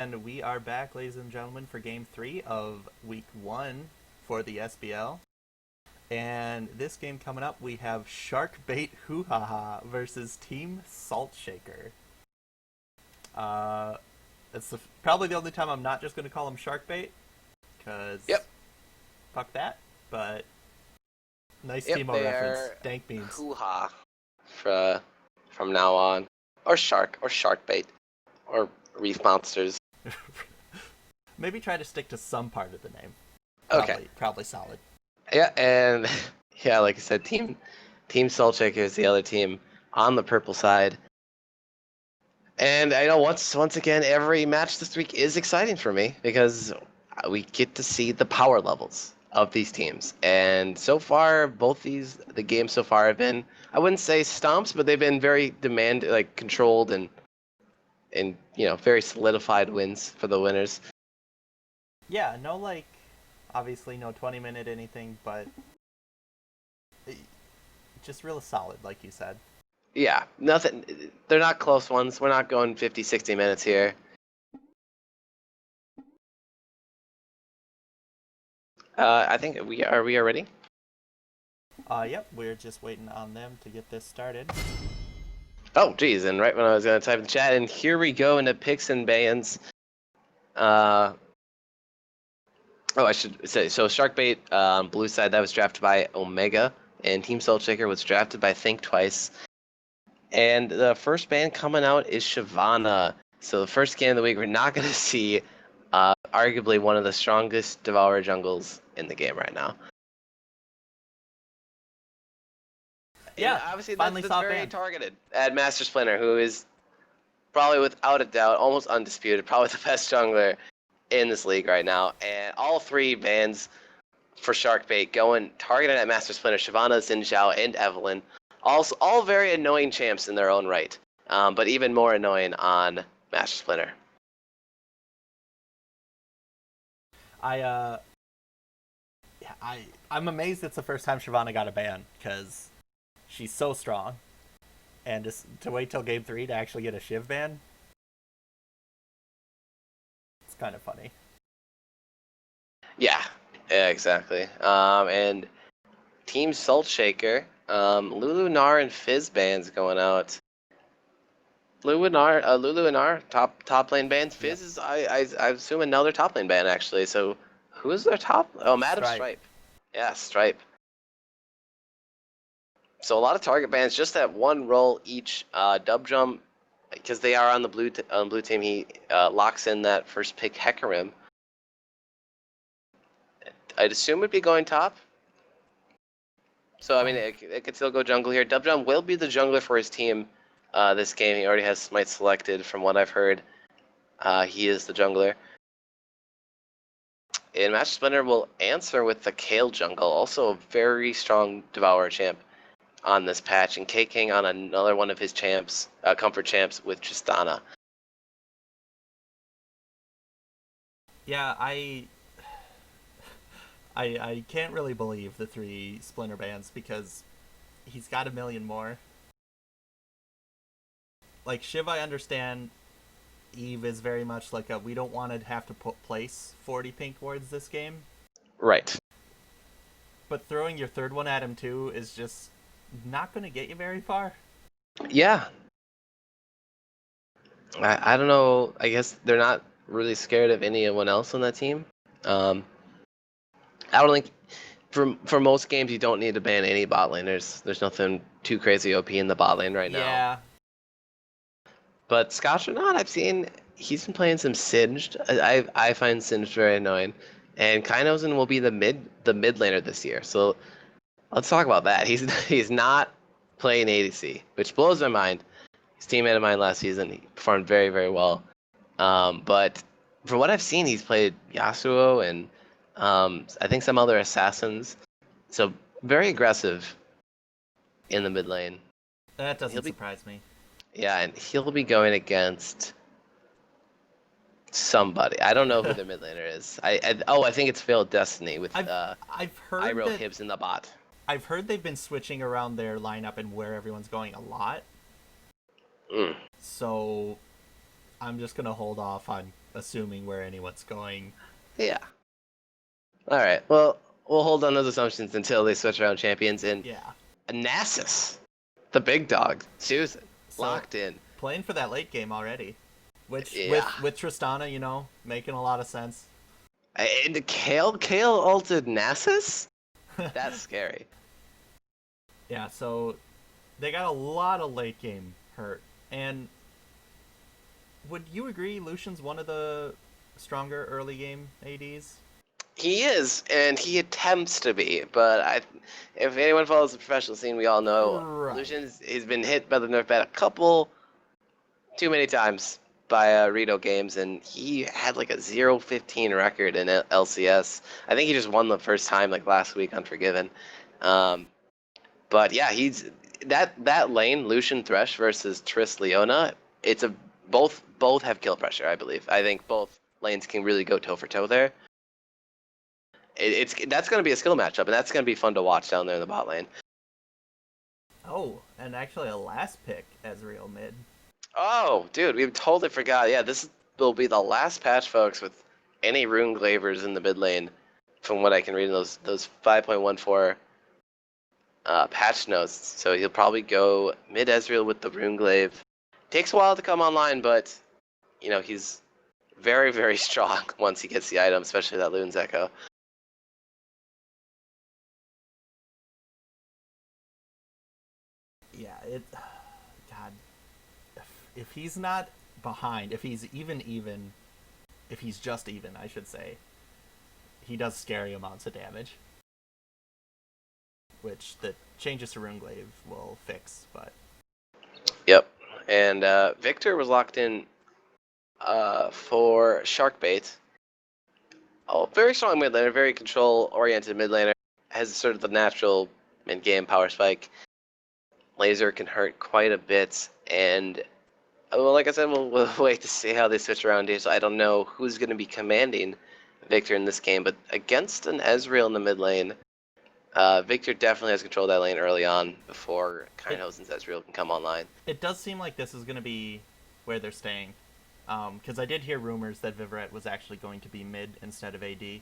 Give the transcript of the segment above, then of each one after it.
And we are back, ladies and gentlemen, for Game 3 of Week 1 for the SBL. And this game coming up, we have Sharkbait Hoo-Ha-Ha versus Team Salt Shaker. It's probably the only time I'm not just going to call him Sharkbait, because fuck that, but nice Teemo reference. Dank beans. Hoo-Ha from now on. Or Sharkbait. Or Reef Monsters. Maybe try to stick to some part of the name. Probably solid. Yeah, and like I said, Team Salt Shaker is the other team on the purple side. And I know once again, every match this week is exciting for me because we get to see the power levels of these teams. And so far, the games so far have been, I wouldn't say stomps, but they've been very controlled and very solidified wins for the winners. Yeah, obviously no 20-minute anything, but just real solid, like you said. Yeah, nothing. They're not close ones. We're not going 50, 60 minutes here. I think we are ready? Yep, we're just waiting on them to get this started. Oh, geez, and right when I was going to type in chat, and here we go into picks and bans. I should say, so Sharkbait on blue side, that was drafted by Omega, and Team Salt Shaker was drafted by Think Twice. And the first ban coming out is Shyvana. So the first game of the week, we're not going to see arguably one of the strongest Devourer jungles in the game right now. Yeah, and obviously finally that's saw very ban. targeted at Master Splinter, who is probably without a doubt, almost undisputed, probably the best jungler in this league right now. And all three bans for Sharkbait going targeted at Master Splinter, Shyvana, Xin Zhao, and Evelynn. Also, all very annoying champs in their own right, but even more annoying on Master Splinter. I'm amazed it's the first time Shyvana got a ban, because she's so strong. And just to wait till Game 3 to actually get a Shiv ban, it's kind of funny. Yeah, exactly. And Team Salt Shaker, Lulu, Nar, and Fizz bans going out. Lulu and Nar, top lane bans. Fizz is, I assume, another top lane ban, actually. So, who is their top? Oh, Madam Stripe. Yeah, Stripe. So, a lot of target bans, just that one role each. Dub Jump, because they are on the blue team, he locks in that first pick, Hecarim. I'd assume it'd be going top. So, I mean, it could still go jungle here. Dub Jump will be the jungler for his team this game. He already has Smite selected, from what I've heard. He is the jungler. And Master Splinter will answer with the Kale jungle, also a very strong Devourer champ on this patch, and K-King on another one of his champs, comfort champs, with Tristana. Yeah, I can't really believe the 3 Splinter bans, because he's got a million more. Like, Shiv, I understand. Eve is very much like we don't want to have to place 40 pink wards this game. Right. But throwing your third one at him too is just not going to get you very far. Yeah. I don't know. I guess they're not really scared of anyone else on that team. I don't think for most games you don't need to ban any bot laners. There's nothing too crazy OP in the bot lane right now. Yeah. But Scotch or not, I've seen he's been playing some Singed. I find Singed very annoying. And Kainozen will be the mid laner this year. So let's talk about that. He's not playing ADC, which blows my mind. His teammate of mine last season, he performed very, very well. But from what I've seen, he's played Yasuo and I think some other assassins. So very aggressive in the mid lane. That doesn't surprise me. Yeah, and he'll be going against somebody. I don't know who the mid laner is. I think it's Failed Destiny with I've heard Iroh Hibbs in the bot. I've heard they've been switching around their lineup and where everyone's going a lot. So I'm just gonna hold off on assuming where anyone's going. Yeah. All right. Well, we'll hold on those assumptions until they switch around champions. And Yeah. Nasus, the big dog, Susan, So locked in. playing for that late game already, which Yeah. with Tristana, making a lot of sense. And Kale ulted Nasus? That's scary. Yeah, so they got a lot of late game hurt. And would you agree Lucian's one of the stronger early game ADs? He is, and he attempts to be, but if anyone follows the professional scene, we all know Right. He's been hit by the nerf bat a couple, too many times by Rito games, and he had like a 0-15 record in LCS. I think he just won the first time like last week, Unforgiven. Um, but yeah, he's that lane, Lucian Thresh versus Triss Leona. It's a both have kill pressure, I believe. I think both lanes can really go toe for toe there. It's that's going to be a skill matchup, and that's going to be fun to watch down there in the bot lane. Oh, and actually a last pick Ezreal mid. Oh, dude, we totally forgot. Yeah, this will be the last patch, folks, with any rune glavers in the mid lane, from what I can read in those 5.14 patch notes. So he'll probably go mid Ezreal with the rune glaive. Takes a while to come online, but he's very, very strong once he gets the item, especially that Loon's Echo. Yeah, God, if he's not behind, if he's even, if he's just even, I should say, he does scary amounts of damage, which the changes to Runeglaive will fix. But Yep. And Victor was locked in for Sharkbait. Oh, very strong mid laner, very control-oriented mid laner. Has sort of the natural mid-game power spike. Laser can hurt quite a bit, and well, like I said, we'll wait to see how they switch around here. So I don't know who's going to be commanding Victor in this game, but against an Ezreal in the mid lane, Victor definitely has control of that lane early on before Kainos and Ezreal can come online. it does seem like this is going to be where they're staying, because I did hear rumors that Viveret was actually going to be mid instead of AD.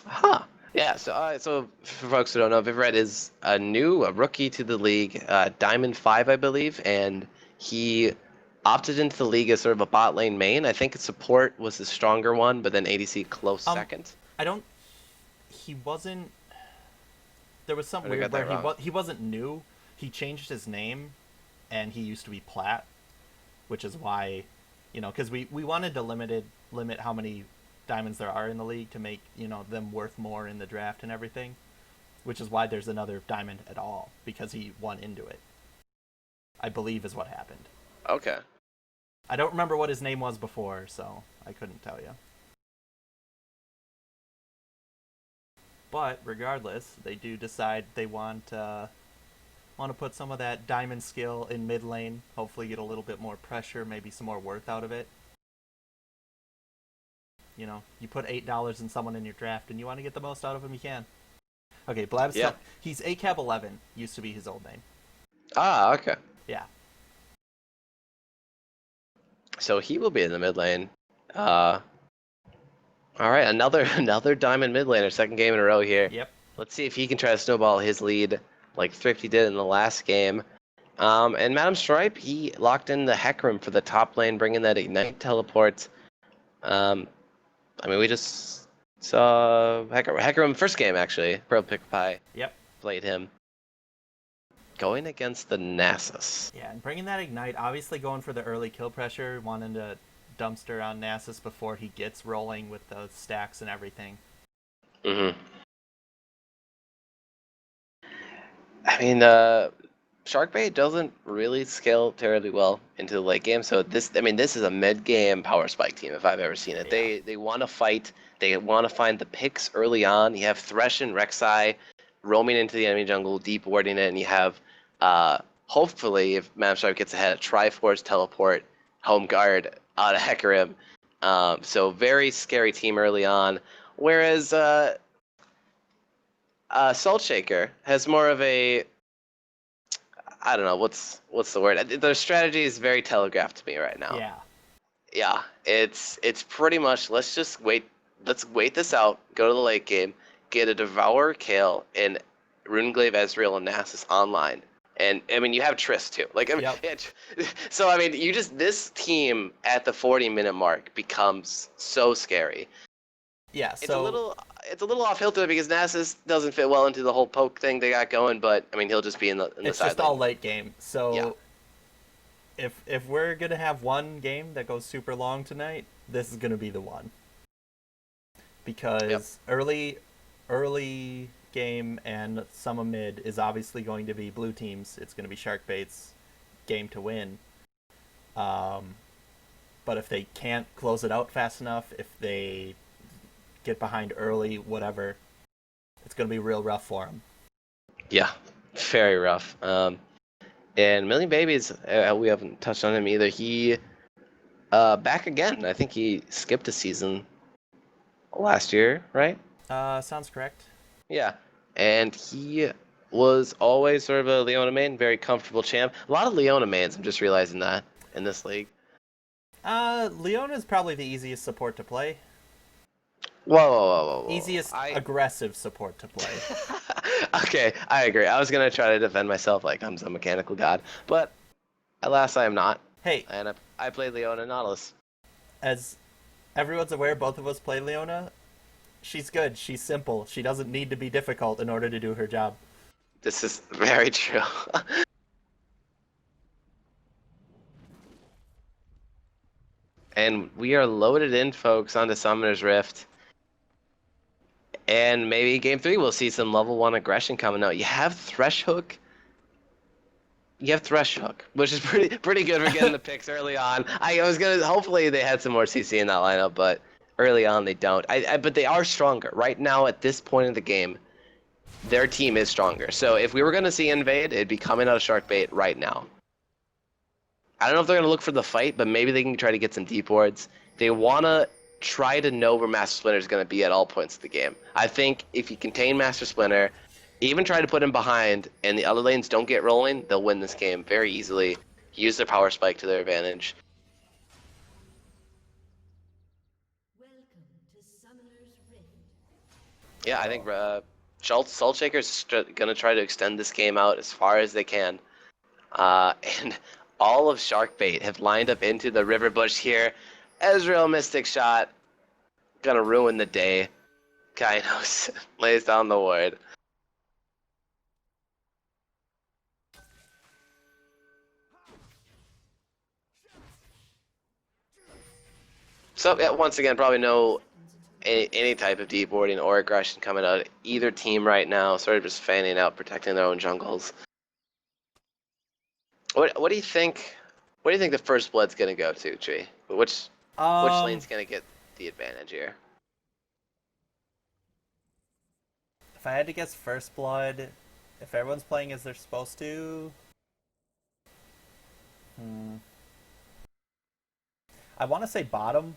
Huh. Yeah, so for folks who don't know, Viveret is a rookie to the league, Diamond 5, I believe, and he opted into the league as sort of a bot lane main. I think support was the stronger one, but then ADC close second. I don't. He wasn't. There was some I weird got that where wrong. he wasn't new. He changed his name, and he used to be Plat, which is why, because we wanted to limit how many diamonds there are in the league to make them worth more in the draft and everything, which is why there's another diamond at all, because he won into it, I believe is what happened. Okay. I don't remember what his name was before, so I couldn't tell you. But regardless, they do decide they want to put some of that diamond skill in mid lane. Hopefully, get a little bit more pressure, maybe some more worth out of it. You put $8 in someone in your draft, and you want to get the most out of him you can. Okay, Blab's he's ACAB 11. Used to be his old name. Ah, okay. Yeah. So he will be in the mid lane. All right, another diamond mid laner, second game in a row here. Yep. Let's see if he can try to snowball his lead like Thrifty did in the last game. And Madam Stripe, he locked in the Hecarim for the top lane, bringing that Ignite teleport. We just saw Hecarim first game, actually. Pro Pick Pie Yep. played him. Going against the Nasus. Yeah, and bringing that Ignite, obviously going for the early kill pressure, wanting to dumpster on Nasus before he gets rolling with the stacks and everything. Mm-hmm. Sharkbait doesn't really scale terribly well into the late game, so this is a mid-game power spike team if I've ever seen it. Yeah. They want to fight, they want to find the picks early on. You have Thresh and Rek'Sai roaming into the enemy jungle, deep warding it, and you have, hopefully, if Madam Stripe gets ahead, Triforce teleport, home guard out of Hecarim. So very scary team early on, whereas Salt Shaker has more of a, I don't know what's the word. Their strategy is very telegraphed to me right now. Yeah. Yeah, it's pretty much let's just wait. Let's wait this out. Go to the late game, get a Devour, Kale, and Runeglaive, Ezreal, and Nasus online. And I mean, you have Triss too. Like, I mean, Yep. so I mean, you just this team at the 40-minute mark becomes so scary. Yeah, It's a so little it's a little off kilter because Nasus doesn't fit well into the whole poke thing they got going. But I mean, he'll just be in the it's side just all lane. late game. Yeah, So if we're gonna have one game that goes super long tonight, this is gonna be the one. yep, Because early game and some of mid is obviously going to be blue teams. It's gonna be Sharkbait's game to win. Um, but if they can't close it out fast enough, if they get behind early, whatever, it's gonna be real rough for them. yeah, very rough. And Million Babies, we haven't touched on him either. He back again. I think he skipped a season last year, right? Sounds correct. Yeah. And he was always sort of a Leona main, very comfortable champ. A lot of Leona mains, I'm just realizing that in this league. Leona is probably the easiest support to play. Whoa, whoa, whoa, whoa, whoa. Easiest aggressive support to play. Okay, I agree. I was gonna try to defend myself like I'm some mechanical god, but alas, I am not. Hey, And I played Leona Nautilus. as everyone's aware, both of us play Leona. She's good. She's simple. She doesn't need to be difficult in order to do her job. This is very true. And we are loaded in, folks, onto Summoner's Rift. And maybe game 3 we'll see some level 1 aggression coming out. You have Thresh Hook. You have Thresh Hook, which is pretty good for getting the picks early on. I was gonna hopefully they had some more CC in that lineup, but early on they don't. But they are stronger right now at this point in the game. Their team is stronger. So if we were gonna see Invade, it'd be coming out of Sharkbait right now. I don't know if they're gonna look for the fight, but maybe they can try to get some deep wards. They wanna try to know where Master Splinter is gonna be at all points of the game. I think if you contain Master Splinter, even try to put him behind, and the other lanes don't get rolling, they'll win this game very easily. Use their power spike to their advantage. Yeah, I think Salt Shaker's gonna try to extend this game out as far as they can. And all of Sharkbait have lined up into the river bush here. Ezreal Mystic Shot, gonna ruin the day. Kainos lays down the ward. So yeah, once again, probably no any type of deep warding or aggression coming out of either team right now. Sort of just fanning out, protecting their own jungles. What do you think? What do you think the first blood's gonna go to, Tree? Which Um, lane's gonna get the advantage here? if I had to guess first blood, if everyone's playing as they're supposed to, hmm, I want to say bottom.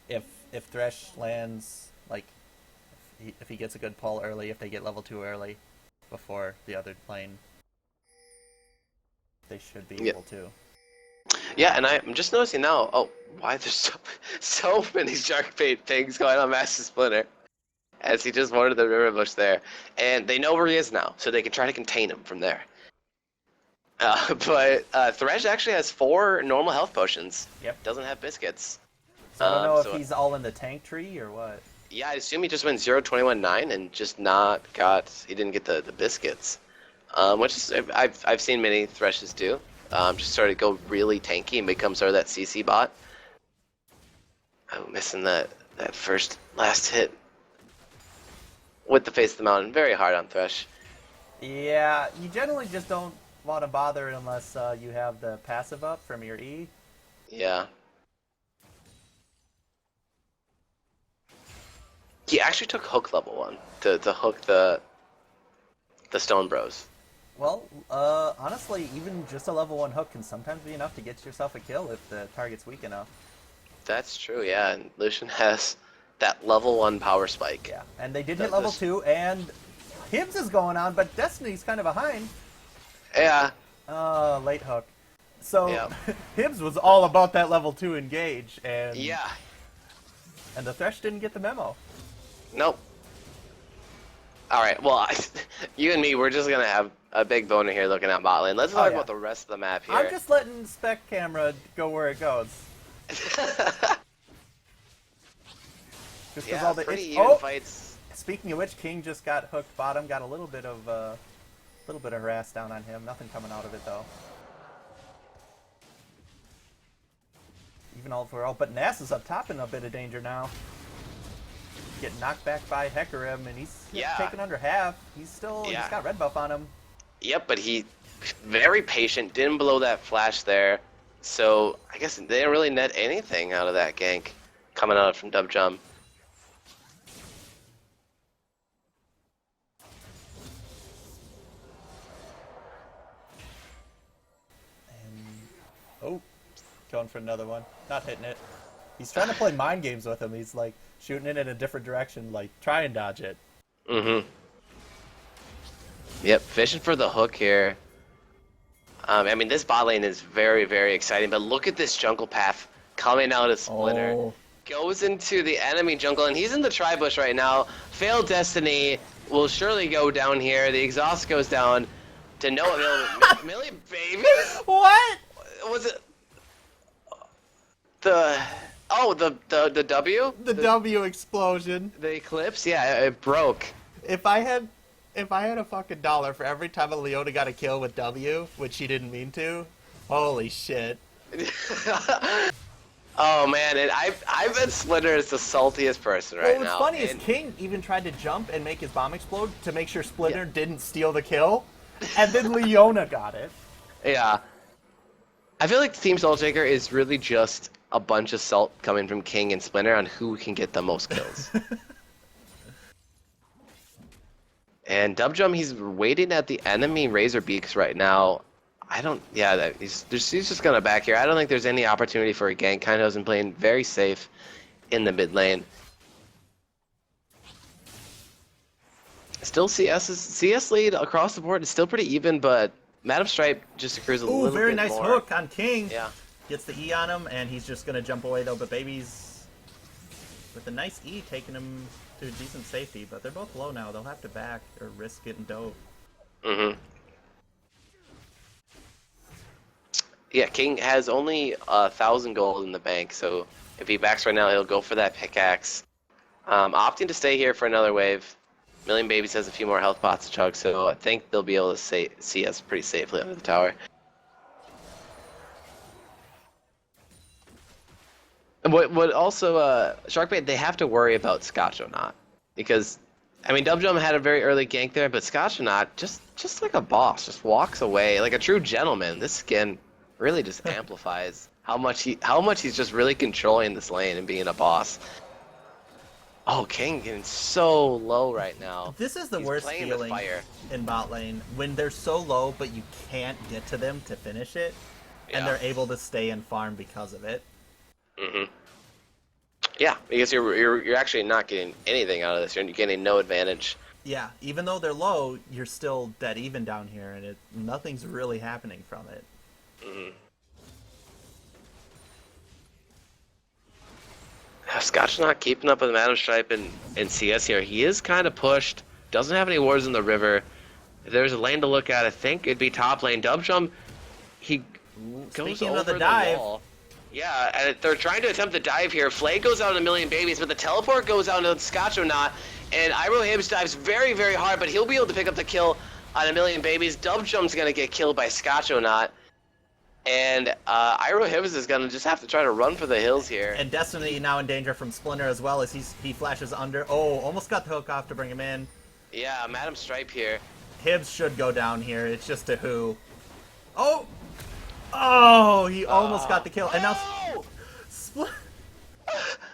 If Thresh lands like if he gets a good pull early, if they get level 2 early before the other lane, they should be Yeah. able to. Yeah, and I'm just noticing now. Oh, why there's so many Sharkbait things going on Master Splinter, as he just warded the river bush there, and they know where he is now, so they can try to contain him from there. But Thresh actually has 4 normal health potions. Yep. Doesn't have biscuits. So I don't know So if he's all in the tank tree or what. yeah, I assume he just went 0-21-9 and just not got. He didn't get the biscuits, which is I've seen many Threshes do. Just sort of go really tanky and become sort of that CC bot. Oh, missing that last hit with the face of the mountain. Very hard on Thresh. Yeah, you generally just don't want to bother unless you have the passive up from your E. Yeah. He actually took hook level 1 to hook the Stone Bros. Well, honestly, even just a level 1 hook can sometimes be enough to get yourself a kill if the target's weak enough. That's true, yeah. And Lucian has that level 1 power spike. Yeah, and they did hit level 2, and Hibbs is going on, but Destiny's kind of behind. Yeah. Late hook. So Yep. Hibbs was all about that level 2 engage, and Yeah. the Thresh didn't get the memo. Nope. All right. Well, you and me, we're just gonna have a big boner here looking at bot lane. Let's talk Yeah. about the rest of the map here. I'm just letting Spec Camera go where it goes. Just yeah, all the pretty even fights. Speaking of which, King just got hooked bottom. Got a little bit of harass down on him. Nothing coming out of it though. Even all for all, but Nass is up top in a bit of danger now. Getting knocked back by Hecarim, and he's taking under half. He's got red buff on him. Yep, but he very patient, didn't blow that flash there. So I guess they didn't really net anything out of that gank coming out from Dub Jump. Oh, going for another one. Not hitting it. He's trying to play mind games with him. He's like shooting it in a different direction, like try and dodge it. Mm-hmm. Yep, fishing for the hook here. I mean, this bot lane is very, very exciting, but look at this jungle path coming out of Splinter. Oh. Goes into the enemy jungle, and he's in the tri-bush right now. Failed Destiny will surely go down here. The exhaust goes down to no available. Million babies? What? Was it the the W? The W explosion. The eclipse? Yeah, it broke. If I had a fucking dollar for every time a Leona got a kill with W, which she didn't mean to, holy shit. Oh man, and I bet Splinter is the saltiest person right now. What's funny is King even tried to jump and make his bomb explode to make sure Splinter didn't steal the kill, and then Leona got it. Yeah. I feel like Team Soul Shaker is really just a bunch of salt coming from King and Splinter on who can get the most kills. And Dubjum, he's waiting at the enemy Razor Beaks right now. He's just gonna back here. I don't think there's any opportunity for a gank. Kaido's been playing very safe in the mid lane. Still CS lead across the board is still pretty even, but Madam Stripe just accrues a little bit more. Very nice hook on King. Yeah. Gets the E on him, and he's just gonna jump away though. But Baby's with a nice E taking him to decent safety. But they're both low now. They'll have to back or risk getting dove. Mm-hmm. Yeah, King has only 1,000 gold in the bank, so if he backs right now, he'll go for that pickaxe. Opting to stay here for another wave. Million Babies has a few more health pots to chug, so I think they'll be able to see us pretty safely under the tower. And what also, Sharkbait, they have to worry about Scotch or not. Because, I mean, Dubjum had a very early gank there, but Scotch or not, just like a boss, just walks away. Like a true gentleman. This skin really just amplifies how much he's just really controlling this lane and being a boss. Oh, King getting so low right now. This is the worst feeling in bot lane when they're so low, but you can't get to them to finish it, and they're able to stay and farm because of it. Mm-hmm. Yeah, because you're actually not getting anything out of this. You're getting no advantage. Yeah, even though they're low, you're still dead even down here, and nothing's really happening from it. Mm-hmm. Scotch not keeping up with Madam Stripe and CS here. He is kind of pushed. Doesn't have any wards in the river. If there's a lane to look at, I think it'd be top lane. Dubjum, he goes over the wall. Yeah, and they're trying to attempt the dive here. Flay goes out on a Million Babies, but the teleport goes out on Scotch or not. And Iroh Hibbs dives very, very hard, but he'll be able to pick up the kill on a Million Babies. Dubjum's going to get killed by Scotch or not. And Iroh Hibbs is going to just have to try to run for the hills here. And Destiny now in danger from Splinter as well as he flashes under. Oh, almost got the hook off to bring him in. Yeah, Madam Stripe here. Hibbs should go down here. It's just a who. Oh! Oh, he almost got the kill. And now...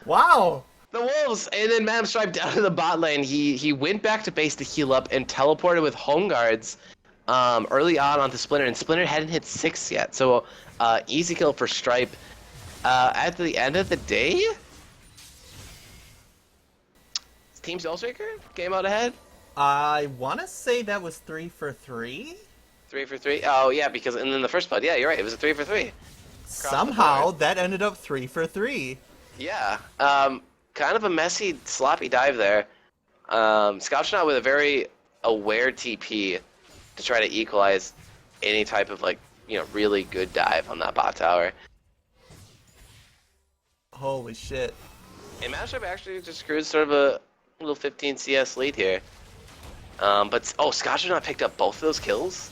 Wow! The Wolves! And then Madam Stripe down to the bot lane. He went back to base to heal up and teleported with home guards early on onto Splinter. And Splinter hadn't hit 6 yet. So, easy kill for Stripe. At the end of the day... Team Soulshaker came out ahead? I want to say that was 3 for 3. 3 for 3? Oh, yeah, because and then the first blood, yeah, you're right. It was a 3 for 3. Somehow that ended up 3 for 3. Yeah. Kind of a messy, sloppy dive there. Scotchnaut with a very aware TP to try to equalize any type of, like, really good dive on that bot tower. Holy shit. And Matchup actually just cruised sort of a little 15 CS lead here. But, oh, Scotchnaut picked up both of those kills?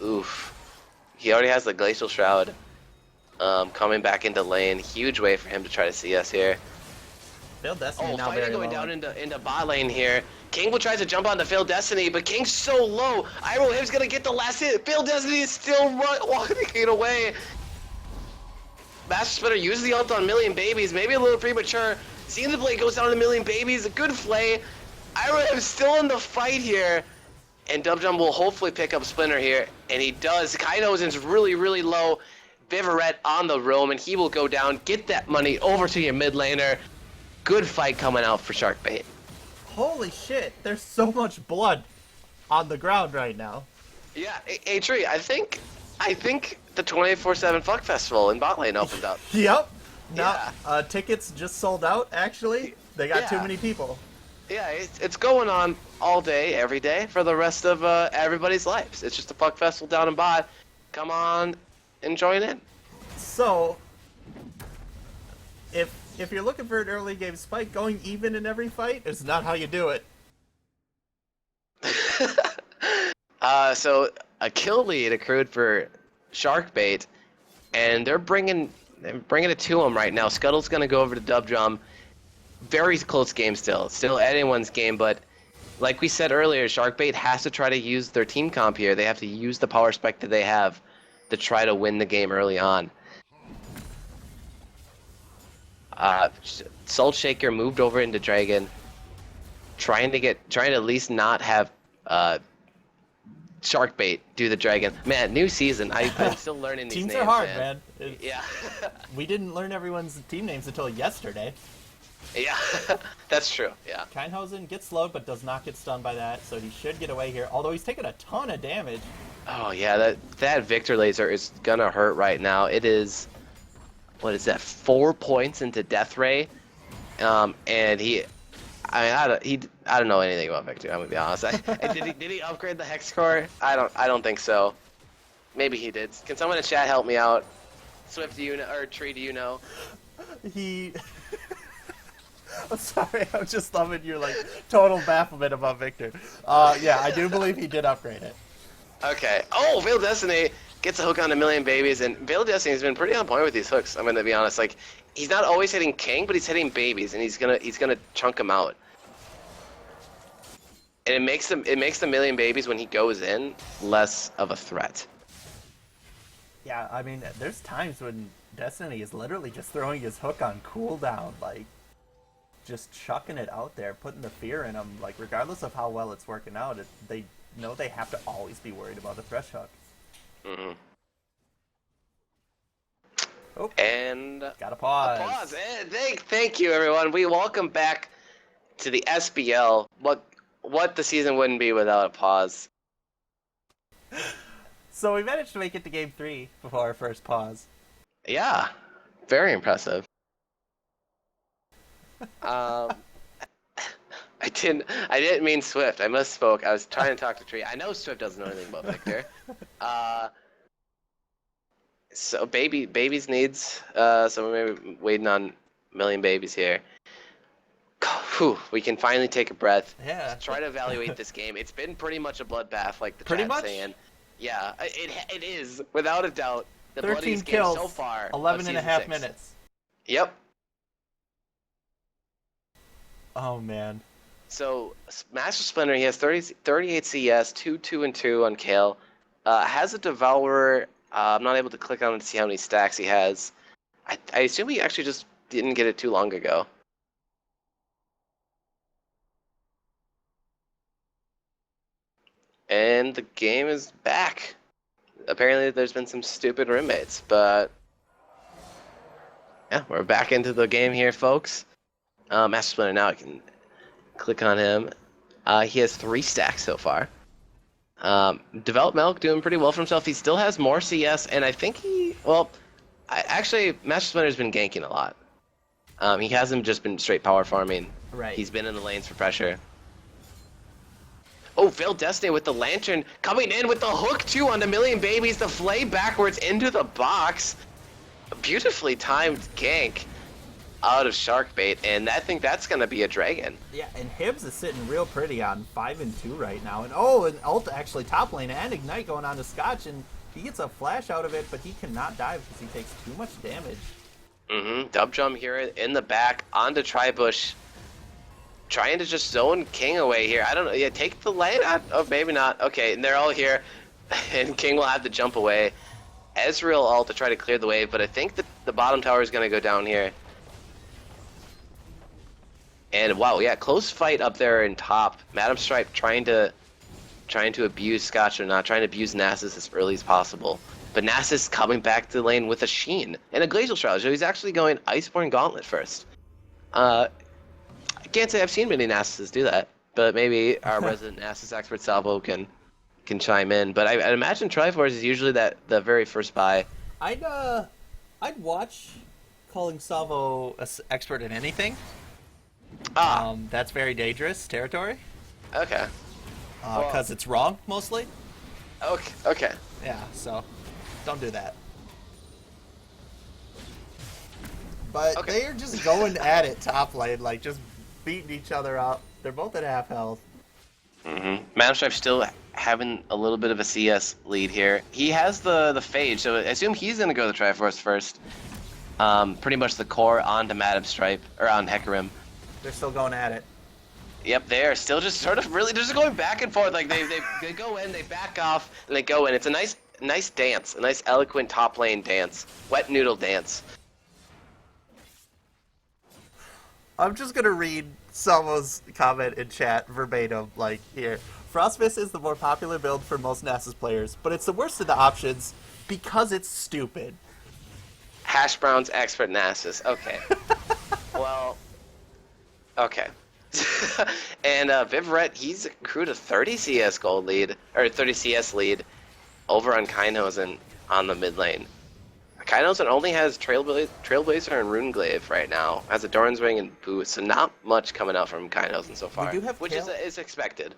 Oof. He already has the Glacial Shroud coming back into lane. Huge way for him to try to CS here. Fail Destiny now fighting very going low. down into bot lane here. King will try to jump onto Fail Destiny, but King's so low. Iroh Hip's gonna get the last hit. Fail Destiny is still walking away. Master Splitter uses the ult on Million Babies, maybe a little premature. Seeing the blade goes down to Million Babies, a good play. Iroh Hip still in the fight here. And Dubjum will hopefully pick up Splinter here, and he does. Kainozen's really, really low. Vivaret on the roam, and he will go down, get that money over to your mid laner. Good fight coming out for Sharkbait. Holy shit, there's so much blood on the ground right now. Yeah, Tree, I think the 24/7 Fuck Festival in bot lane opened up. Yep. No, Yeah. tickets just sold out, actually. They got too Yeah. many people. Yeah, it's going on all day, every day, for the rest of everybody's lives. It's just a Fuck Festival down in bot. Come on and join in. So, if you're looking for an early game spike, going even in every fight is not how you do it. So a kill lead accrued for Sharkbait, and they're bringing it to him right now. Scuttle's gonna go over to Dubdrum. Very close game still anyone's game, but like we said earlier, Sharkbait has to try to use their team comp here. They have to use the power spec that they have to try to win the game early on. Salt Shaker moved over into Dragon, trying to at least not have Sharkbait do the Dragon. Man, new season. I'm still learning these Teams names. are hard, man. Yeah. Yeah. We didn't learn everyone's team names until yesterday. Yeah, that's true. Yeah. Kainhausen gets slowed but does not get stunned by that, so he should get away here. Although he's taken a ton of damage. Oh yeah, that Victor laser is gonna hurt right now. It is, what is that? 4 points into Death Ray, and I don't know anything about Victor. I'm gonna be honest. Did he upgrade the hex core? I don't think so. Maybe he did. Can someone in chat help me out? Swift, do you know, or Tree, do you know? He... I'm sorry, I'm just loving your, total bafflement about Victor. Yeah, I do believe he did upgrade it. Okay. Oh, Veiled Destiny gets a hook on a Million Babies, and Veiled Destiny has been pretty on point with these hooks. I'm gonna be honest. Like, he's not always hitting King, but he's hitting babies, and he's gonna chunk them out. And it makes the Million Babies when he goes in less of a threat. Yeah, I mean, there's times when Destiny is literally just throwing his hook on cooldown, just chucking it out there, putting the fear in them. Regardless of how well it's working out, they know they have to always be worried about a thresh hook. Mm-hmm. Oh, and got a pause. A pause. Thank you, everyone. We welcome back to the SBL. What the season wouldn't be without a pause. So we managed to make it to game 3 before our first pause. Yeah, very impressive. I didn't mean Swift. I misspoke. I was trying to talk to Tree. I know Swift doesn't know anything about Victor. So babies needs. So we're maybe waiting on Million Babies here. Whew, we can finally take a breath. Yeah. Try to evaluate this game. It's been pretty much a bloodbath, like the Pretty chat's much? saying. Yeah, it is without a doubt the 13 bloodiest kills, game so far. 11 and a half 6. minutes. Yep. Oh man. So Master Splinter, he has 38 CS, 2 and 2 on Kale. Has a Devourer. I'm not able to click on it to see how many stacks he has. I assume he actually just didn't get it too long ago. And the game is back. Apparently there's been some stupid roommates, but yeah, we're back into the game here, folks. Master Splinter now, I can click on him. He has 3 stacks so far. Developed Milk doing pretty well for himself. He still has more CS, and I think actually, Master Splinter's been ganking a lot. He hasn't just been straight power farming. Right. He's been in the lanes for pressure. Oh, Veiled Destiny with the Lantern coming in with the hook too on the Million Babies. The flay backwards into the box. A beautifully timed gank out of Sharkbait, and I think that's going to be a dragon. Yeah, and Hibbs is sitting real pretty on 5 and 2 right now. And an ult actually top lane and Ignite going on to Scotch, and he gets a flash out of it, but he cannot dive because he takes too much damage. Dub Drum here in the back onto Tribush. Trying to just zone King away here. I don't know. Yeah, take the lane. Oh, maybe not. Okay, and they're all here. And King will have to jump away. Ezreal ult to try to clear the wave, but I think that the bottom tower is going to go down here. And wow, yeah, close fight up there in top. Madam Stripe trying to abuse Scotch or not, trying to abuse Nasus as early as possible. But Nasus coming back to the lane with a Sheen and a Glacial Shroud, so he's actually going Iceborne Gauntlet first. I can't say I've seen many Nasuses do that, but maybe our resident Nasus expert Salvo can chime in. But I'd imagine Triforce is usually the very first buy. I'd watch calling Salvo an expert in anything. That's very dangerous territory. Okay. Because it's wrong mostly. Okay. Yeah, so don't do that. But they are just going at it top lane, like just beating each other up. They're both at half health. Madam Stripe still having a little bit of a CS lead here. He has the Phage, so I assume he's going to go to the Triforce first. Pretty much the core onto Madam Stripe, or on Hecarim. They're still going at it. Yep, they are still just sort of really just going back and forth. Like they go in, they back off, and they go in. It's a nice dance, a nice eloquent top lane dance, wet noodle dance. I'm just gonna read Salvo's comment in chat verbatim, like here. Frostfist is the more popular build for most Nasus players, but it's the worst of the options because it's stupid. Hash Brown's expert Nasus. Okay. Well. Okay. And Vivaret, he's accrued a 30 CS gold lead, or 30 CS lead, over on Kainosen on the mid lane. Kainosen only has Trailblazer and Runeglaive right now, has a Doran's Ring and Boost, so not much coming out from Kainosen so far, which is expected.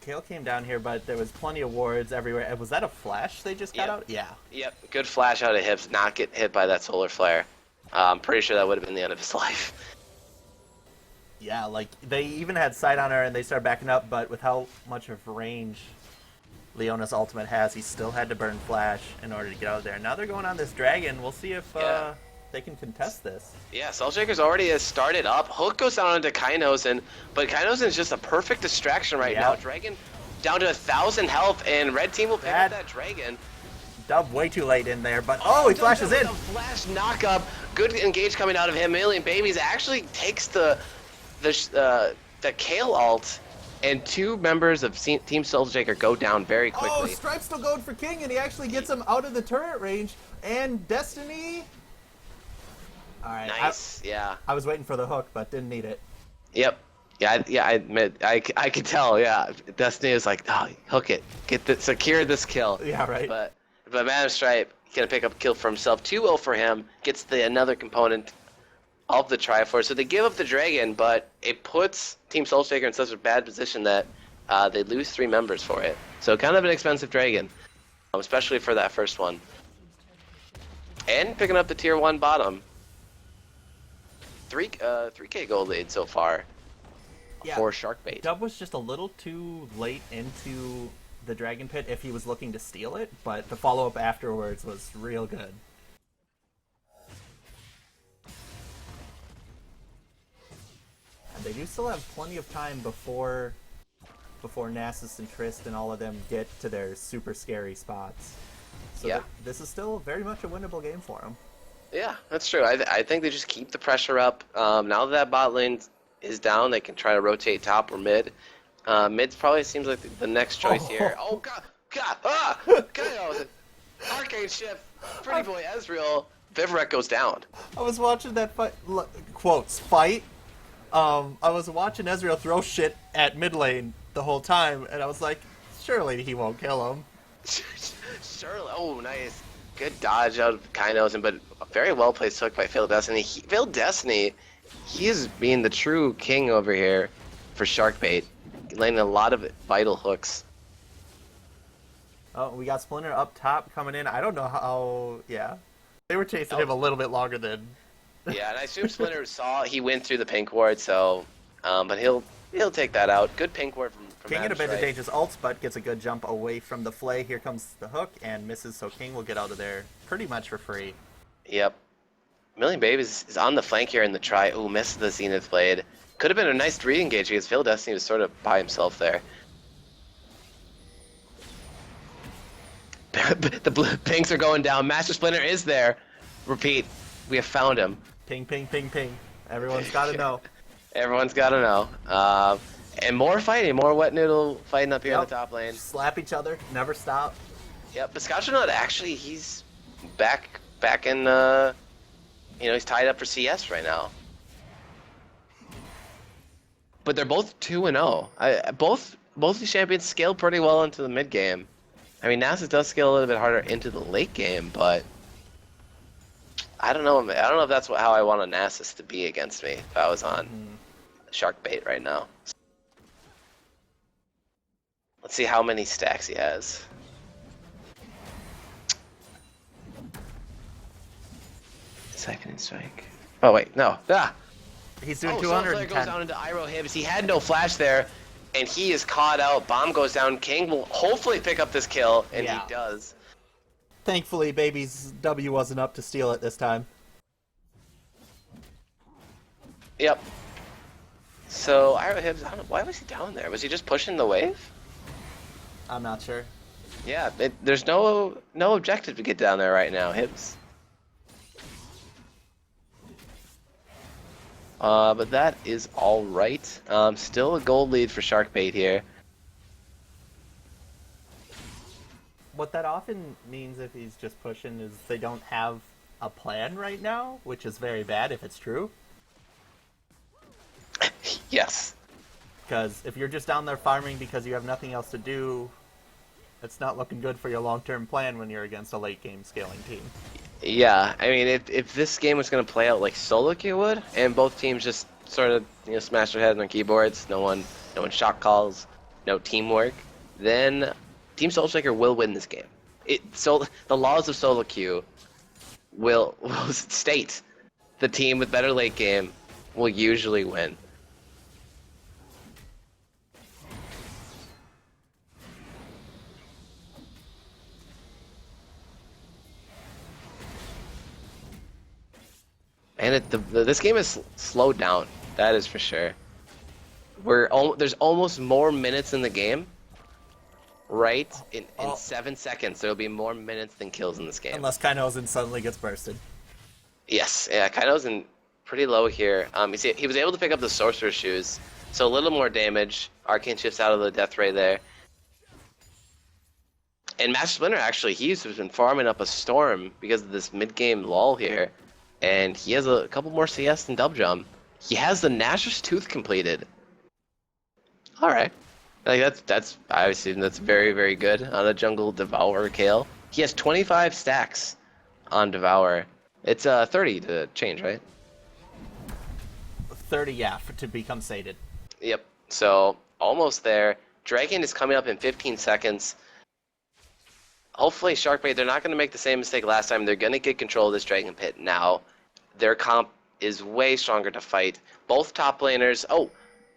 Kale came down here, but there was plenty of wards everywhere. Was that a flash they just got out? Yeah. Yep, good flash out of Hips, not get hit by that solar flare. I'm pretty sure that would have been the end of his life. Yeah, like, they even had sight on her and they started backing up, but with how much of range Leona's ultimate has, he still had to burn flash in order to get out of there. Now they're going on this dragon. We'll see if they can contest this. Yeah, Soulshaker's already has started up. Hook goes down into Kainosen, but Kainosen is just a perfect distraction right now. Dragon down to 1,000 health, and red team will pick up that dragon. Dub way too late in there, but he flashes in. Flash knockup. Good engage coming out of him. Million Babies actually takes the Kale ult, and two members of Team Soulshaker go down very quickly. Oh, Stripe's still going for King, and he actually gets him out of the turret range. And Destiny. All right. Nice. I was waiting for the hook, but didn't need it. Yep. I admit, I could tell. Yeah, Destiny is like, hook it, secure this kill. Yeah, right. But Madam Stripe gonna pick up a kill for himself. 2-0 for him. Gets another component of the Triforce. So they give up the dragon, but it puts Team Soulshaker in such a bad position that they lose 3 members for it. So kind of an expensive dragon, especially for that first one. And picking up the tier 1 bottom. 3K gold lead so far for Sharkbait. Dub was just a little too late into the dragon pit if he was looking to steal it, but the follow-up afterwards was real good. And they do still have plenty of time before Nasus and Trist and all of them get to their super scary spots. So this is still very much a winnable game for them. Yeah, that's true. I think they just keep the pressure up. Now that bot lane is down, they can try to rotate top or mid. Mid probably seems like the next choice here. Oh, God! Arcane shift. Pretty boy Ezreal. Vivaret goes down. I was watching that fight. Quotes, fight. I was watching Ezreal throw shit at mid lane the whole time, and I was like, Surely he won't kill him. Surely. Oh, nice. Good dodge out of Kainos, but a very well placed hook by Phil Destiny. Phil Destiny, he is being the true king over here for Sharkbait, landing a lot of vital hooks. Oh, we got Splinter up top coming in. I don't know how. Yeah, they were chasing him a little bit longer than. Yeah, and I assume Splinter saw he went through the pink ward, so, but he'll take that out. Good pink ward from King in a bit of Right. danger's ults, but gets a good jump away from the flay. Here comes the hook and misses, so King will get out of there pretty much for free. Yep. Million Babies is on the flank here in the try. Ooh, misses the Zenith Blade. Could have been a nice re-engage because Phil Destiny was sort of by himself there. The pinks are going down. Master Splinter is there. Repeat, we have found him. Ping, ping, ping, ping. Everyone's got to know. Everyone's got to know. And more fighting, more Wet Noodle fighting up here in the top lane. Slap each other, never stop. Yep, but Scotchernut actually, he's back in, he's tied up for CS right now. But they're both 2-0. Both these champions scaled pretty well into the mid game. I mean, Nasus does scale a little bit harder into the late game, but I don't know. I don't know if that's how I want a Nasus to be against me if I was on Sharkbait right now. Let's see how many stacks he has. Second strike. Oh wait, no. He's doing Oh, 210. goes down into Iroh Hibbs. He had no flash there, and he is caught out. Bomb goes down. King will hopefully pick up this kill, and he does. Thankfully, Baby's W wasn't up to steal it this time. Yep. So Iroh Hibbs, I don't know, why was he down there? Was he just pushing the wave? I'm not sure. Yeah, there's no objective to get down there right now, Hibbs. But that is all right. Still a gold lead for Sharkbait here. What that often means if he's just pushing is they don't have a plan right now, which is very bad if it's true. Yes. Because if you're just down there farming because you have nothing else to do, it's not looking good for your long-term plan when you're against a late-game scaling team. Yeah, I mean, if this game was going to play out like solo queue would, and both teams just sort of smash their heads on keyboards, no one shot calls, no teamwork, then Team Soul Shaker will win this game. So the laws of solo queue will state the team with better late game will usually win. And this game is slowed down. That is for sure. There's almost more minutes in the game. Right? In 7 seconds, there'll be more minutes than kills in this game. Unless Kainozen suddenly gets bursted. Yes, yeah, Kainozen pretty low here. He was able to pick up the Sorcerer's Shoes, so a little more damage. Arcane shifts out of the death ray there. And Master Splinter, actually, he's been farming up a Storm because of this mid-game lull here. And he has a couple more CS than Dub Jump. He has the Gnasher's Tooth completed. Alright. Like I assume that's very, very good on a Jungle Devour Kale. He has 25 stacks on Devour. It's 30 to change, right? 30, yeah, to become sated. Yep. So almost there. Dragon is coming up in 15 seconds. Hopefully Sharkbait, they're not going to make the same mistake last time. They're going to get control of this Dragon Pit now. Their comp is way stronger to fight. Both top laners. Oh,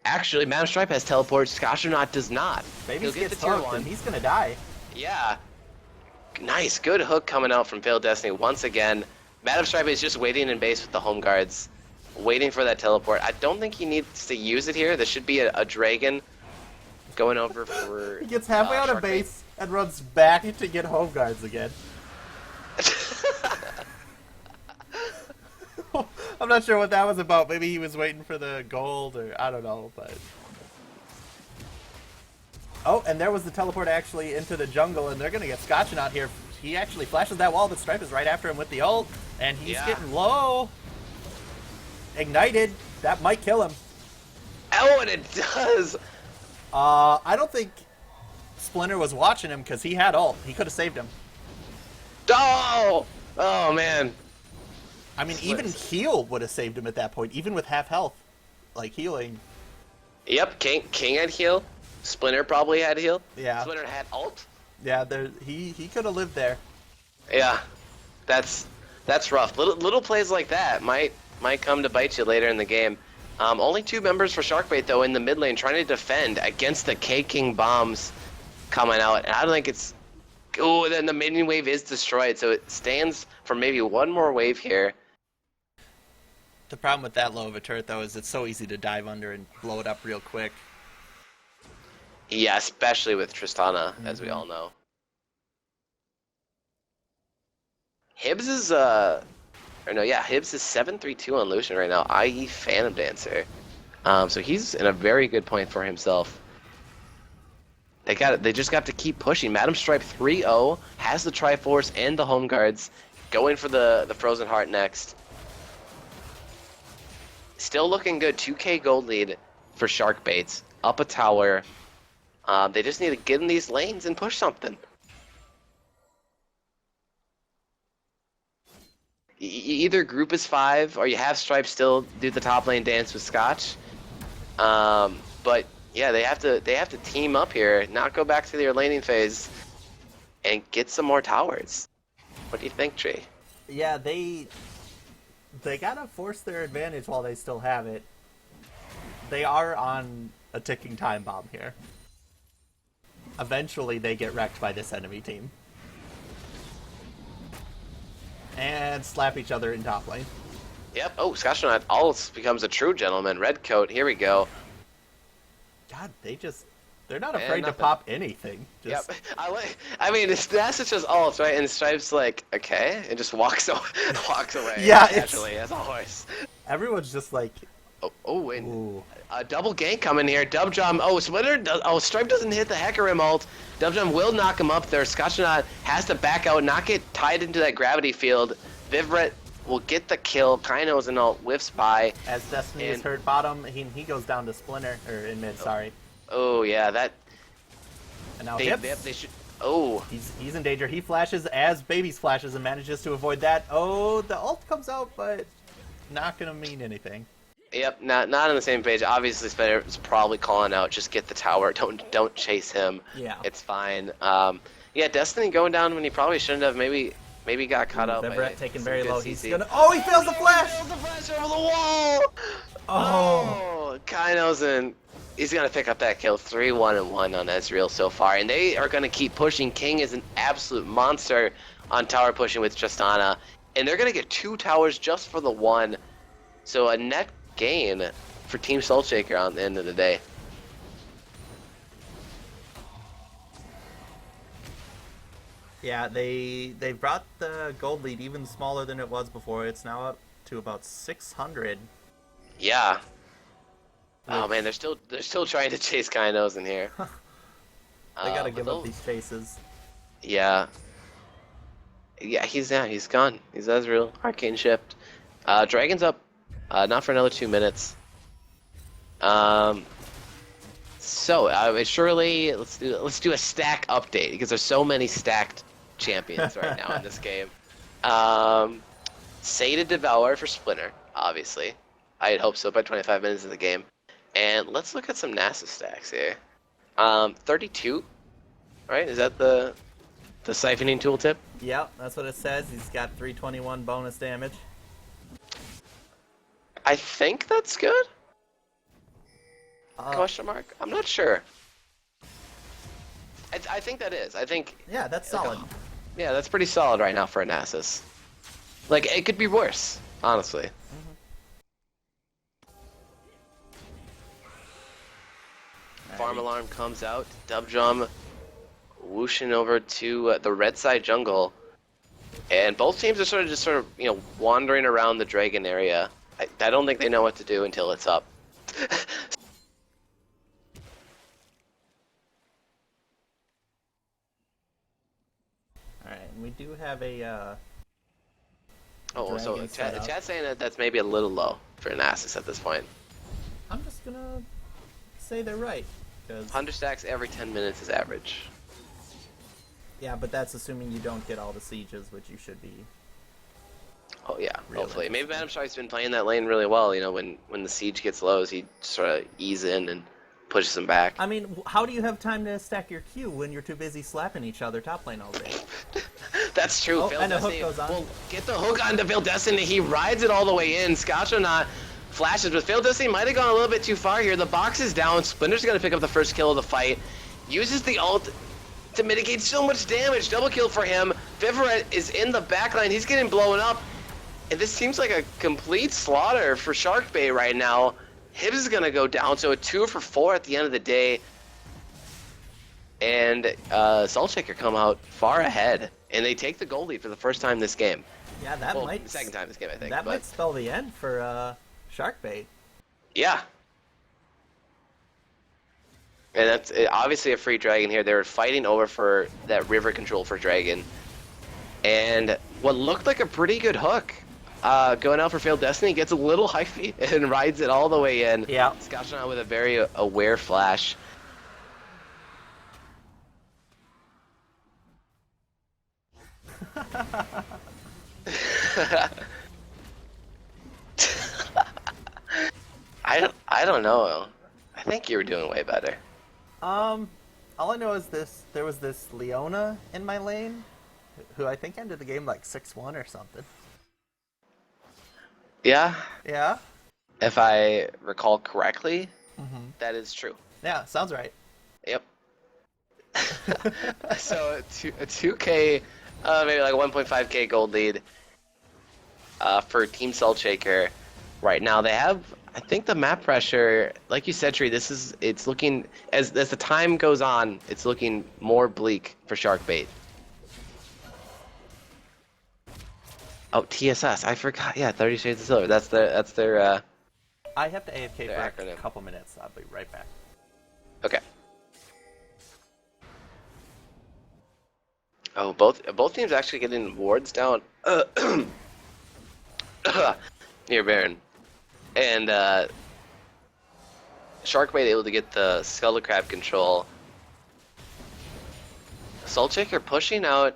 actually, Madam Stripe has teleport. Scotchernot does not. Baby gets hooked and he's going to die. Yeah. Nice. Good hook coming out from Failed Destiny once again. Madam Stripe is just waiting in base with the home guards, waiting for that teleport. I don't think he needs to use it here. There should be a dragon going over for... He gets halfway out of base and runs back to get home guards again. I'm not sure what that was about. Maybe he was waiting for the gold, or I don't know, but... Oh, and there was the teleport actually into the jungle, and they're going to get Scotchin out here. He actually flashes that wall, but Stripe is right after him with the ult, and he's getting low. Ignited. That might kill him. Oh, and it does! I don't think Splinter was watching him because he had ult. He could have saved him. Oh! Oh, man. I mean, even heal would have saved him at that point, even with half health. Like, healing. Yep, King had heal. Splinter probably had heal. Yeah. Splinter had ult. Yeah, he could have lived there. Yeah, that's rough. Little plays like that might come to bite you later in the game. Only 2 members for Sharkbait though in the mid lane trying to defend against the K-King bombs coming out. And I don't think it's... Oh, then the minion wave is destroyed, so it stands for maybe one more wave here. The problem with that low of a turret though is it's so easy to dive under and blow it up real quick. Yeah, especially with Tristana, as we all know. Hibbs is Hibbs is 7-3-2 on Lucian right now, i.e. Phantom Dancer. So he's in a very good point for himself. They just got to keep pushing. Madam Stripe 3-0, has the Triforce and the Home Guards, going for the Frozen Heart next. Still looking good, 2k gold lead for Sharkbaits, up a tower. They just need to get in these lanes and push something. Either group is 5, or you have Stripe still do the top lane dance with Scotch. But yeah, they have to team up here, not go back to their laning phase, and get some more towers. What do you think, Tree? Yeah, they gotta force their advantage while they still have it. They are on a ticking time bomb here. Eventually, they get wrecked by this enemy team. And slap each other in top lane. Yep. Oh, Scotchnaut all becomes a true gentleman. Red coat. Here we go. God, they're not afraid to pop anything. Yep. I mean, that's just ults, right? And Stripe's like, okay, and just walks away. Yeah, naturally, as always. Everyone's just like, and a double gank coming here. Dubjum. Oh, Splinter. Stripe doesn't hit the Hecarim ult. Dubjum will knock him up there. Scotchnaut has to back out, not get tied into that gravity field. Vivret will get the kill. Kaino's and ult whiffs by. As Destiny is hurt bottom, he goes down to Splinter, or in mid, sorry. Oh, yeah, that... And now they should... Oh. He's in danger. He flashes as Babies flashes and manages to avoid that. Oh, the ult comes out, but not gonna mean anything. Yep, not on the same page. Obviously, Splinter is probably calling out, just get the tower. Don't chase him. Yeah. It's fine. Yeah, Destiny going down when he probably shouldn't have. Maybe got caught out. Vivret taken very low. He's gonna... Oh, he fails the flash! He fails the flash over the wall! Oh, Kaino's in. He's gonna pick up that kill. 3-1-1 on Ezreal so far, and they are gonna keep pushing. King is an absolute monster on tower pushing with Tristana, and they're gonna get 2 towers just for the 1. So a net gain for Team Soulshaker on the end of the day. Yeah, they brought the gold lead even smaller than it was before. It's now up to about 600. Yeah. Oh man, they're still trying to chase Kainos in here. They gotta give up these chases. Yeah. Yeah, he's gone. He's Ezreal. Arcane shift. Dragon's up. Not for another 2 minutes. So surely let's do a stack update because there's so many stacked champions right now in this game. Sated Devour for Splinter, obviously. I'd hope so by 25 minutes of the game. And let's look at some NASA stacks here. 32, right? Is that the siphoning tooltip? Yep, that's what it says. He's got 321 bonus damage. I think that's good. Question mark? I'm not sure. I think that is. I think. Yeah, that's solid. Yeah, that's pretty solid right now for a Nasus. Like, it could be worse, honestly. Farm alarm comes out. Dubdrum whooshing over to the red side jungle, and both teams are sort of wandering around the dragon area. I don't think they know what to do until it's up. Alright, and we do have a so chat's saying that's maybe a little low for Nasus at this point. I'm just gonna say they're right. 'Cause- 100 stacks every 10 minutes is average. yeah, but that's assuming you don't get all the sieges, which you should be. Oh yeah, Real hopefully. Maybe interesting. Madam Shark's been playing that lane really well. You know, when the siege gets low, he sort of ease in and pushes them back. I mean, how do you have time to stack your Q when you're too busy slapping each other top lane all day? That's true. Oh, Failed and the hook Destiny goes on. will get the hook onto Failed Destiny. He rides it all the way in. Scotchonaut flashes, but Failed Destiny might have gone a little bit too far here. The box is down. Splinter's going to pick up the first kill of the fight. Uses the ult to mitigate so much damage. Double kill for him. Vivaret is in the backline. He's getting blown up. And this seems like a complete slaughter for Sharkbait right now. Hibbs is going to go down, so a 2 for 4 at the end of the day. And Saltshaker come out far ahead, and they take the goal lead for the first time this game. Yeah, that Well, might second time this game, I think. that but might spell the end for Sharkbait. yeah. And that's obviously a free dragon here. They were fighting over for that river control for dragon. And what looked like a pretty good hook. Going out for Failed Destiny, gets a little hyphy and rides it all the way in. Yeah. Scotchonaut with a very aware flash. I don't know. I think you were doing way better. All I know is there was this Leona in my lane, who I think ended the game like 6-1 or something. Yeah, Yeah? if I recall correctly, that is true. Yeah, sounds right. Yep. So a 2K, maybe like 1.5K gold lead for Team Saltshaker right now. They have, I think, the map pressure. Like you said, Tree, it's looking as the time goes on, it's looking more bleak for Sharkbait. Oh, TSS, I forgot. Yeah, 30 Shades of Silver. That's their I have to AFK Their for a acronym. couple minutes. I'll be right back. Okay. Oh, both teams actually getting wards down near Baron, and Sharkbait able to get the Skull Crab control. Saltshaker pushing out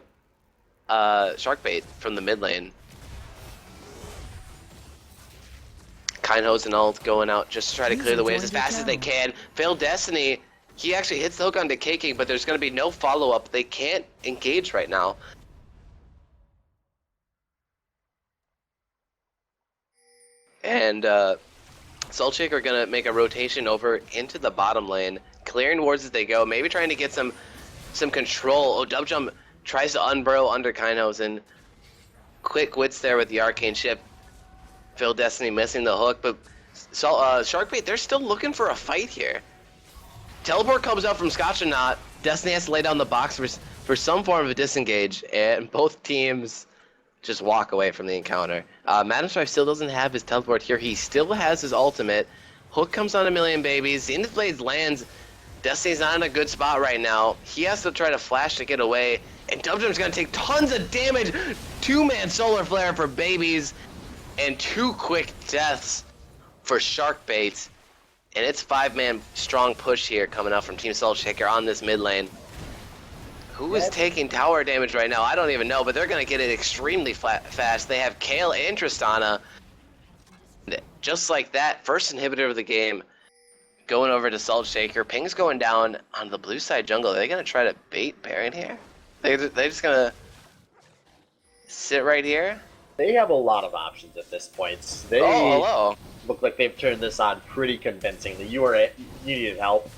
Sharkbait from the mid lane. Kindhose and ult going out just to try to clear the waves as fast as they can. Failed Destiny, he actually hits the hook onto K-King, but there's going to be no follow-up. They can't engage right now. And Saltshaker are going to make a rotation over into the bottom lane, clearing wards as they go, maybe trying to get some control. Oh, Dub Jump tries to unburrow under Kindhosen. Quick wits there with the Arcane Ship. Phil Destiny missing the hook, but Sharkbait, they're still looking for a fight here. Teleport comes out from Scotchonaut. Destiny has to lay down the box for some form of a disengage, and both teams just walk away from the encounter. Madam Strife still doesn't have his teleport here. He still has his ultimate. Hook comes on a million babies. The Zenith Blades lands. Destiny's not in a good spot right now. He has to try to flash to get away, and Dubjum's gonna take tons of damage. 2-man solar flare for babies. And 2 quick deaths for Sharkbait. And it's 5-man strong push here coming out from Team Saltshaker on this mid lane. Who is taking tower damage right now? I don't even know, but they're going to get it extremely fast. They have Kale and Tristana. Just like that, first inhibitor of the game going over to Saltshaker. Ping's going down on the blue side jungle. Are they going to try to bait Baron here? They're just going to sit right here? They have a lot of options at this point. They hello. look like they've turned this on pretty convincingly. You needed help.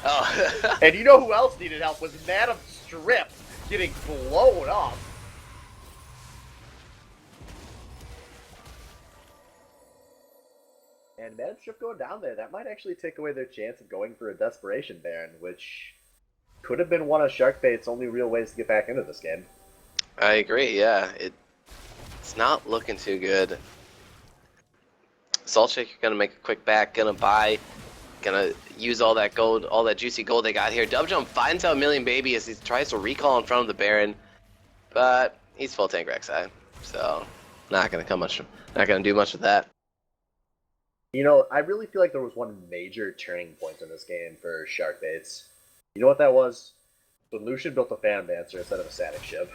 Oh. And you know who else needed help was Madam Strip getting blown up. And Madam Strip going down there, that might actually take away their chance of going for a Desperation Baron, which could have been one of Sharkbait's only real ways to get back into this game. I agree, yeah. It's not looking too good. Saltshaker gonna make a quick back, gonna use all that gold, all that juicy gold they got here. Dubjump finds out Million Baby as he tries to recall in front of the Baron, but he's full tank Rek'Sai, so not gonna do much with that. You know, I really feel like there was one major turning point in this game for Shark Baits. You know what that was? When Lucian built a fan dancer instead of a static shiv.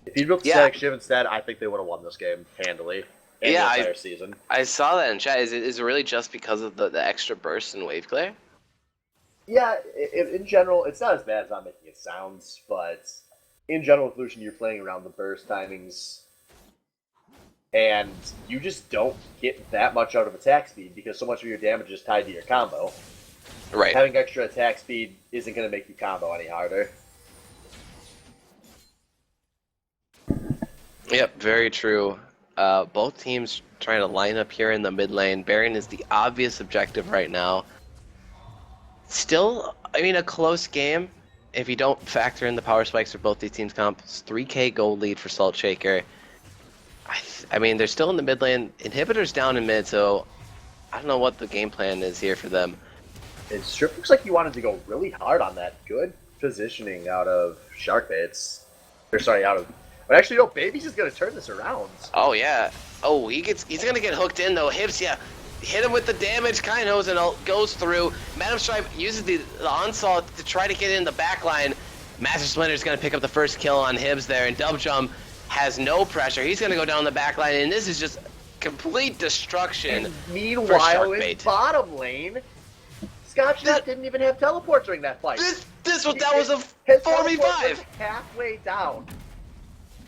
If he built a Yeah, static shiv instead, I think they would have won this game handily and yeah, the I entire season. I saw that in chat. Is it really just because of the extra burst and wave glare? Yeah, in general, it's not as bad as I'm making it sounds, but in general with Lucian, you're playing around the burst timings, and you just don't get that much out of attack speed because so much of your damage is tied to your combo. Right. Having extra attack speed isn't going to make you combo any harder. Yep, very true. Both teams trying to line up here in the mid lane. Baron is the obvious objective right now. Still, I mean, a close game. If you don't factor in the power spikes for both these teams' comps, 3K gold lead for Salt Shaker. I mean, they're still in the mid lane. Inhibitor's down in mid, so I don't know what the game plan is here for them. It sure looks like you wanted to go really hard on that good positioning out of Shark Baits. Or sorry, out of... But actually, no, Baby's just going to turn this around. Oh, yeah. Oh, he's going to get hooked in, though. Hibbs, yeah. Hit him with the damage. Kind Hose and goes through. Madam Stripe uses the onslaught to try to get in the back line. Master Splinter's going to pick up the first kill on Hibbs there, and Dub Jump has no pressure. He's going to go down the back line, and this is just complete destruction. And for meanwhile, in Sharkbait. bottom lane, Scotch didn't even have teleport during that fight. That was a His 4v5. teleport was halfway down,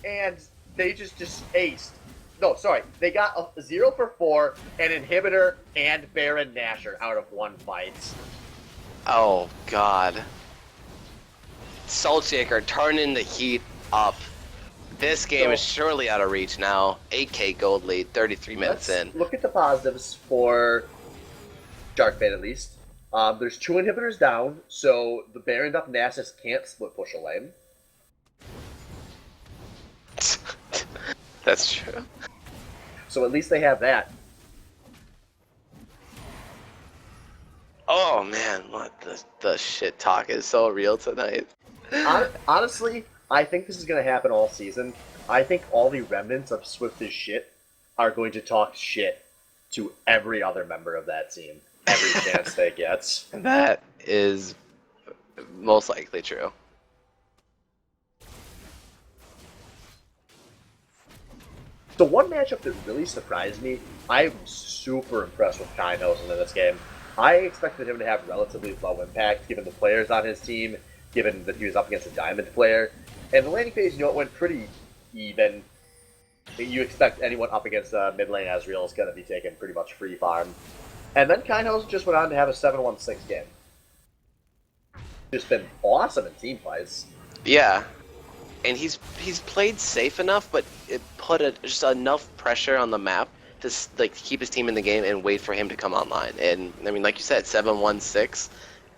and they just aced. No, sorry, they got a 0 for 4, an Inhibitor, and Baron Nashor out of one fight. Oh, God. Salt Shaker turning the heat up. This game is surely out of reach now. 8K gold lead, 33 minutes in. Look at the positives for Sharkbait at least. There's 2 Inhibitors down, so the Baron up Nasus can't split push a lane. That's true. So at least they have that. Oh man, what the shit talk is so real tonight. Honestly, I think this is going to happen all season. I think all the remnants of Swift as shit are going to talk shit to every other member of that team every chance they get. That is most likely true. The one matchup that really surprised me, I'm super impressed with Kai Nosen in this game. I expected him to have relatively low impact given the players on his team, given that he was up against a Diamond player. And the laning phase, you know, it went pretty even. You expect anyone up against mid lane Ezreal is going to be taking pretty much free farm. And then Kai Nosen just went on to have a 7-1-6 game. Just been awesome in team fights. Yeah. And he's played safe enough, but it put just enough pressure on the map to keep his team in the game and wait for him to come online. And I mean, like you said, 7-1-6,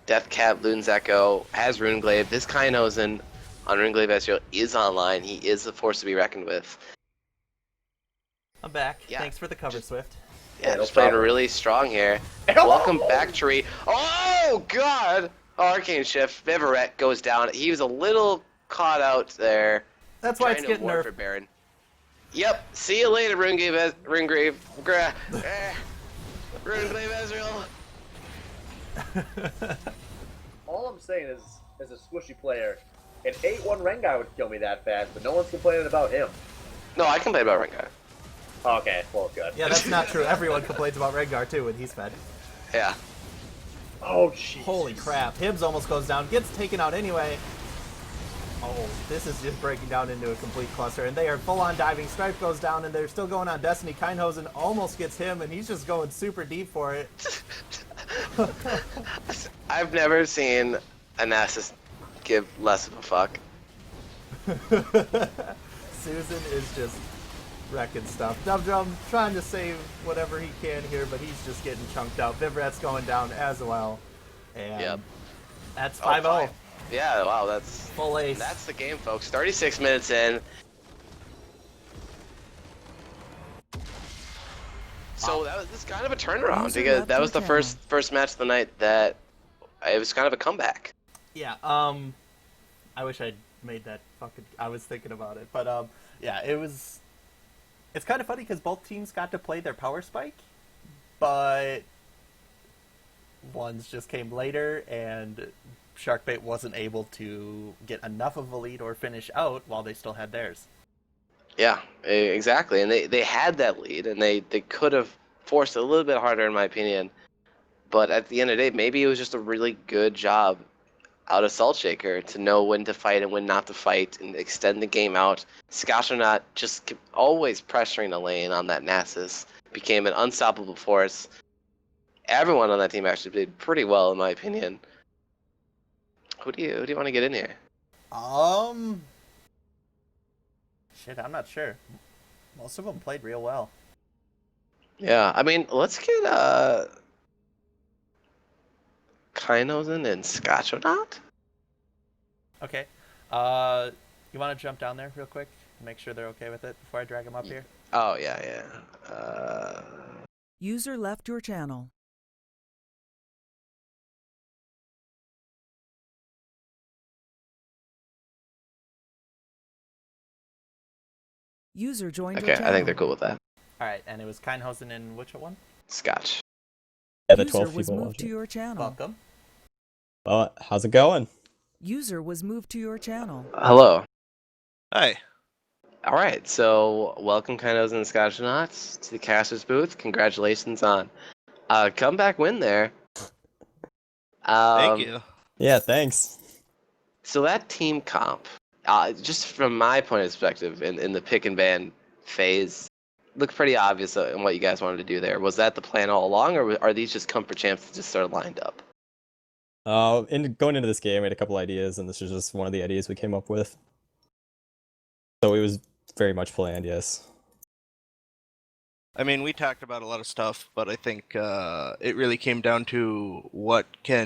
Deathcat, Luden's Echo has Runeglaive. This Kainosen on Runeglaive Ezreal is online. He is a force to be reckoned with. I'm back. Yeah. Thanks for the cover, Swift. Yeah, no just playing problem. really strong here. Oh! Welcome back, Tree. Oh God! Arcane Shift. Vivaret goes down. He was a little caught out there. That's why it's Trying to getting ward nerfed. for Baron. Yep. See you later, Runeglaive. Runeglaive Ezreal. All I'm saying is, as a squishy player, an 8-1 Rengar would kill me that fast, but no one's complaining about him. No, I can play about Rengar. Okay, well, good. Yeah, that's not true. Everyone complains about Rengar too when he's fed. Yeah. Oh, jeez. Holy crap. Hibbs almost goes down, gets taken out anyway. Oh, this is just breaking down into a complete cluster, and they are full-on diving. Stripe goes down, and they're still going on Destiny. Kindhosen almost gets him, and he's just going super deep for it. I've never seen a Nasus give less of a fuck. Susan is just wrecking stuff. Dubdrum trying to save whatever he can here, but he's just getting chunked out. Vivrat's going down as well. And Yep. that's Oh, 5-0. Yeah, wow, that's Full ace. that's the game, folks. 36 minutes in. So this is kind of a turnaround Loser because left that was the in town. first match of the night that it was kind of a comeback. Yeah, I wish I'd made that fucking... I was thinking about it. But, yeah, it was... It's kind of funny because both teams got to play their power spike, but ones just came later, and Sharkbait wasn't able to get enough of a lead or finish out while they still had theirs. Yeah, exactly. And they had that lead, and they could have forced it a little bit harder, in my opinion. But at the end of the day, maybe it was just a really good job out of Saltshaker to know when to fight and when not to fight and extend the game out. Scotchonaut just always pressuring the lane on that Nasus. Became an unstoppable force. Everyone on that team actually did pretty well, in my opinion. Who do you want to get in here? Shit, I'm not sure. Most of them played real well. Yeah, I mean, let's get Kainozen and Scotchonaut? Okay. You want to jump down there real quick? Make sure they're okay with it before I drag them up here? Oh, yeah. User left your channel. User joined your Okay, channel. I think they're cool with that. Alright, and it was Kindhosen and which one? Scotch. Yeah, the User 12 was people moved watching. to your channel. Welcome. Well, how's it going? User was moved to your channel. Hello. Hi. All right, so welcome, Kainozen and Scotchonauts, to the caster's booth. Congratulations on a comeback win there. Thank you. Yeah, thanks. So that team comp, just from my point of perspective, in the pick and ban phase, looked pretty obvious in what you guys wanted to do there. Was that the plan all along, or are these just comfort champs that just sort of lined up? Going into this game, I had a couple ideas, and this was just one of the ideas we came up with. So it was very much planned, yes. I mean, we talked about a lot of stuff, but I think it really came down to what can